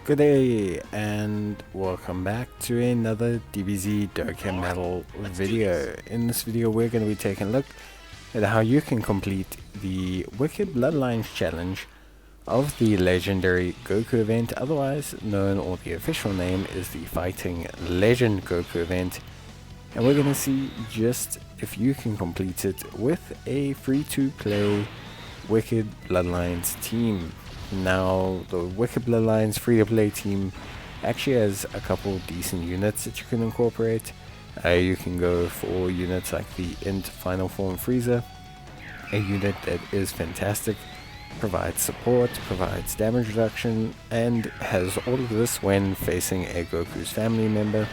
Good day and welcome back to another DBZ Dokkan Medal video. In this video we're going to be taking a look at how you can complete the Wicked Bloodline challenge of the legendary Goku event, otherwise known, or the official name is the Fighting Legend Goku event, and we're going to see just if you can complete it with a free-to-play Wicked Bloodlines team. Now, the Wicked Bloodlines free-to-play team actually has a couple decent units that you can incorporate. You can go for units like the Int Final Form Freezer, a unit that is fantastic, provides support, provides damage reduction, and has all of this when facing a Goku's family member.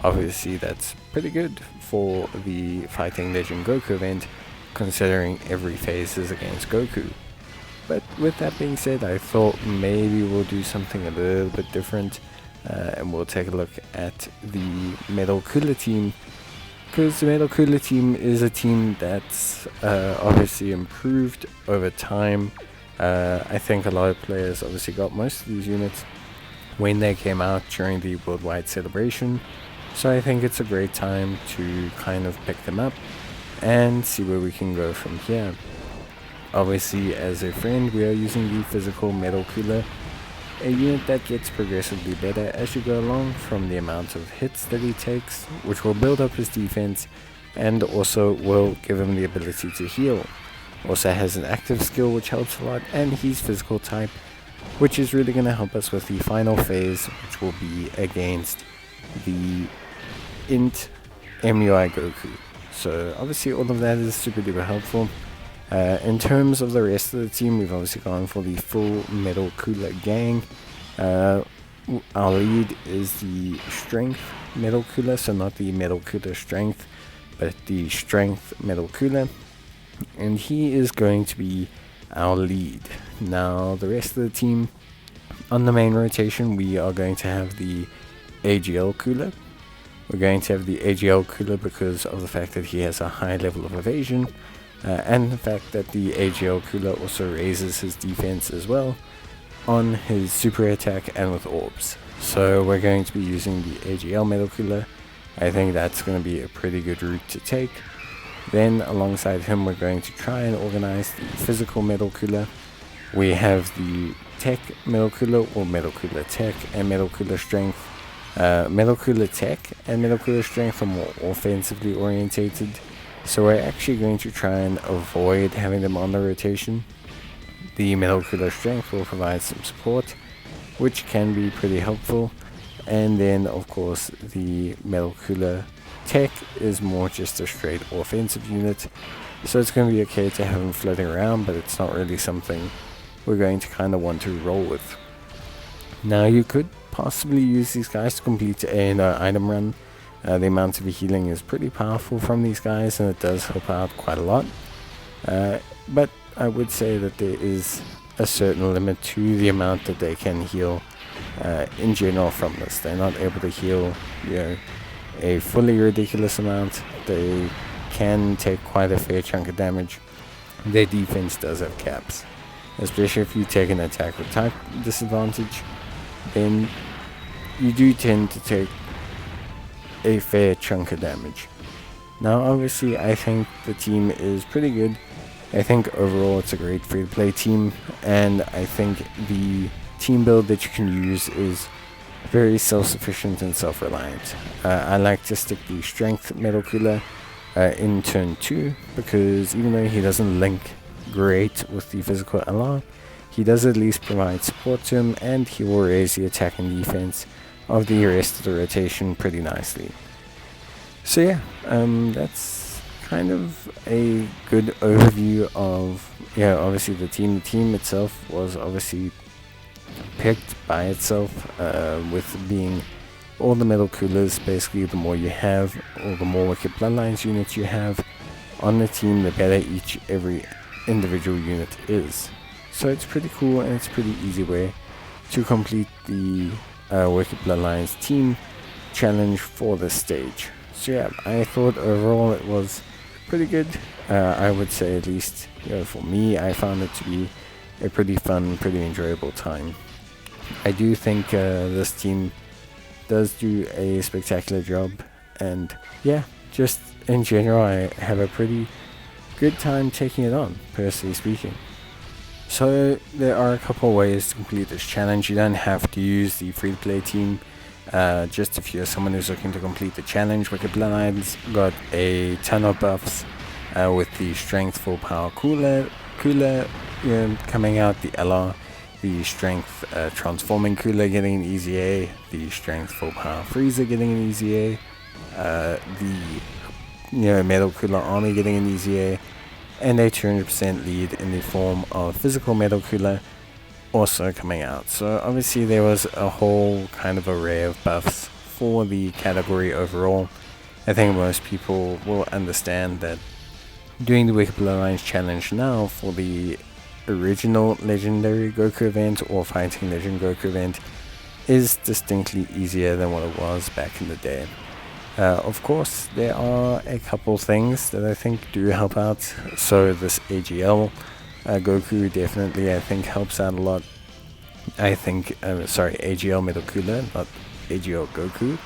Obviously that's pretty good for the Fighting Legend Goku event, considering every phase is against Goku. But with that being said, I thought maybe we'll do something a little bit different, and we'll take a look at the Metal Cooler team, because the Metal Cooler team is a team that's obviously improved over time. I think a lot of players obviously got most of these units when they came out during the worldwide celebration, so I think it's a great time to kind of pick them up and see where we can go from here. Obviously, as a friend, we are using the physical Metal Cooler, a unit that gets progressively better as you go along from the amount of hits that he takes, which will build up his defense and also will give him the ability to heal. Also has an active skill which helps a lot, and he's physical type, which is really going to help us with the final phase, which will be against the Int MUI Goku. So obviously all of that is super duper helpful. In terms of the rest of the team, we've obviously gone for the full Metal Cooler gang. Our lead is the Strength Metal Cooler, so not the Metal Cooler Strength, but the Strength Metal Cooler. And he is going to be our lead. Now, the rest of the team, on the main rotation, we are going to have the AGL Cooler. We're going to have the AGL Cooler because of the fact that he has a high level of evasion. And the fact that the AGL Cooler also raises his defense as well on his super attack and with orbs. So we're going to be using the AGL Metal Cooler. I think that's going to be a pretty good route to take. Then alongside him we're going to try and organize the physical Metal Cooler. We have the Tech Metal Cooler, or Metal Cooler Tech, and Metal Cooler Strength. Metal Cooler Tech and Metal Cooler Strength are more offensively orientated, so we're actually going to try and avoid having them on the rotation. The Metal Cooler Strength will provide some support, which can be pretty helpful. And then of course the Metal Cooler Tech is more just a straight offensive unit, so it's going to be okay to have him floating around, but it's not really something we're going to kind of want to roll with. Now you could possibly use these guys to complete an item run. The amount of healing is pretty powerful from these guys, and it does help out quite a lot. But I would say that there is a certain limit to the amount that they can heal in general from this. They're not able to heal, a fully ridiculous amount. They can take quite a fair chunk of damage. Their defense does have caps, especially if you take an attack with type disadvantage. Then you do tend to take a fair chunk of damage. Now obviously I think the team is pretty good. I think overall it's a great free to play team, and I think the team build that you can use is very self-sufficient and self-reliant. I like to stick the Strength Metal Cooler in turn 2, because even though he doesn't link great with the physical LR, he does at least provide support to him, and he will raise the attack and defense of the rest of the rotation pretty nicely. So yeah, that's kind of a good overview of, obviously the team. The team itself was obviously picked by itself, with being all the Metal Coolers. Basically, the more you have, or the more Wicked Bloodlines units you have on the team, the better every individual unit is. So it's pretty cool, and it's a pretty easy way to complete the Wicked Bloodlines team challenge for this stage. So yeah, I thought overall it was pretty good. I would say, at least for me, I found it to be a pretty fun, pretty enjoyable time. I do think this team does do a spectacular job, and yeah, just in general I have a pretty good time taking it on, personally speaking. So there are a couple of ways to complete this challenge. You don't have to use the free-to-play team. Just if you're someone who's looking to complete the challenge, Wicked Bloodline's got a ton of buffs with the Strength Full Power Cooler coming out, the LR, the Strength Transforming Cooler getting an easy A, the Strength Full Power Freezer getting an easy A, the Metal Cooler Army getting an easy A, and a 200% lead in the form of Physical Metal Cooler also coming out. So obviously there was a whole kind of array of buffs for the category overall. I think most people will understand that doing the Wicked Bloodlines challenge now for the original Legendary Goku event or Fighting Legend Goku event is distinctly easier than what it was back in the day. Of course, there are a couple things that I think do help out. So this AGL Goku definitely, I think, helps out a lot. I think, AGL Metal Cooler, not AGL Goku.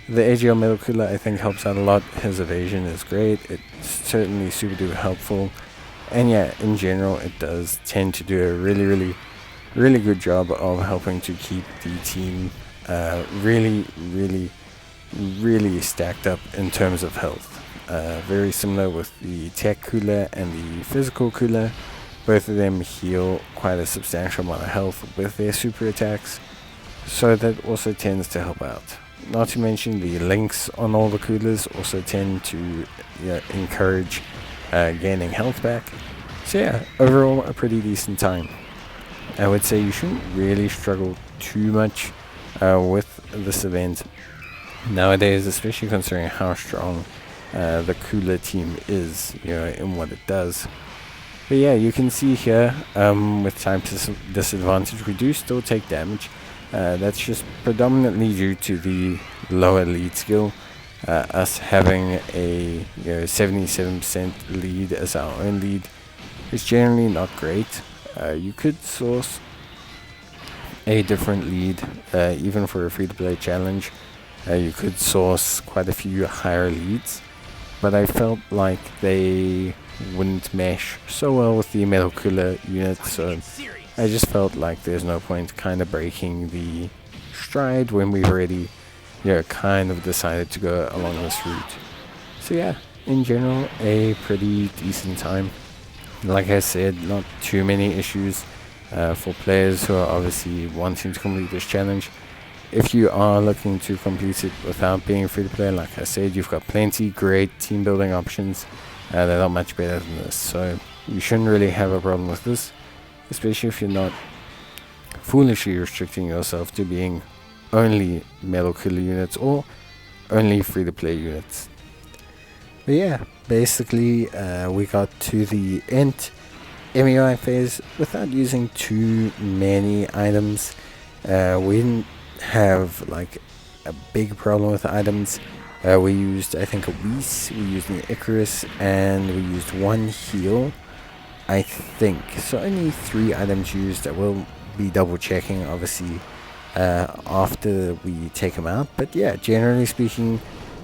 The AGL Metal Cooler, I think, helps out a lot. His evasion is great. It's certainly super duper helpful. And yeah, in general, it does tend to do a really good job of helping to keep the team really stacked up in terms of health. Very similar with the Tech Cooler and the Physical Cooler. Both of them heal quite a substantial amount of health with their super attacks, so that also tends to help out. Not to mention the links on all the coolers also tend to encourage gaining health back. So yeah, overall a pretty decent time. I would say you shouldn't really struggle too much with this event nowadays, especially considering how strong the cooler team is, in what it does. But yeah, you can see here with time disadvantage, we do still take damage. That's just predominantly due to the lower lead skill. Us having a 77% lead as our own lead is generally not great. You could source a different lead, even for a free-to-play challenge. You could source quite a few higher leads, but I felt like they wouldn't mesh so well with the Metal Cooler unit, so I just felt like there's no point kind of breaking the stride when we've already kind of decided to go along this route. So yeah, in general, a pretty decent time. Like I said, not too many issues for players who are obviously wanting to complete this challenge. If you are looking to complete it without being free to play, like I said, you've got plenty great team building options that are much better than this, so you shouldn't really have a problem with this, especially if you're not foolishly restricting yourself to being only Metal Cooler units or only free to play units. But yeah, basically we got to the end MEI phase without using too many items. We didn't have like a big problem with items. We used, I think, a Whis, we used an Icarus, and we used one heal, I think. So only 3 items used. I will be double checking, obviously, after we take them out. But yeah, generally speaking,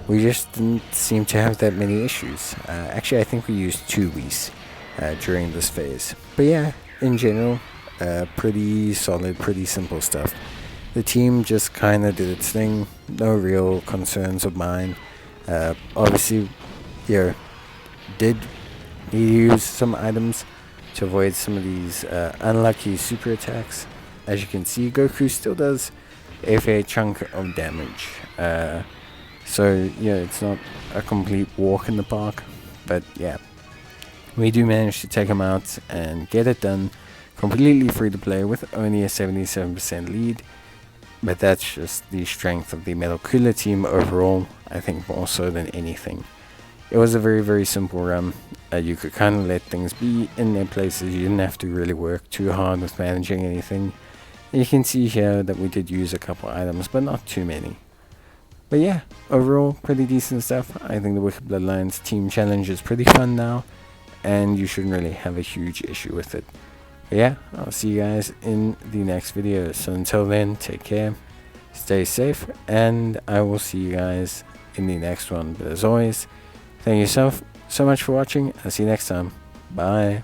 we just didn't seem to have that many issues. Actually, I think we used 2 Whis during this phase. But yeah, in general, pretty solid, pretty simple stuff. The team just kind of did its thing, no real concerns of mine. Obviously, did need to use some items to avoid some of these unlucky super attacks. As you can see, Goku still does a fair chunk of damage. So, it's not a complete walk in the park, but yeah. We do manage to take him out and get it done completely free to play with only a 77% lead. But that's just the strength of the Metal Cooler team overall, I think more so than anything. It was a very simple run. You could kind of let things be in their places. You didn't have to really work too hard with managing anything. And you can see here that we did use a couple items, but not too many. But yeah, overall, pretty decent stuff. I think the Wicked Bloodlines team challenge is pretty fun now, and you shouldn't really have a huge issue with it. But yeah, I'll see you guys in the next video. So until then, take care, stay safe, and I will see you guys in the next one. But as always, thank you so much for watching. I'll see you next time. Bye.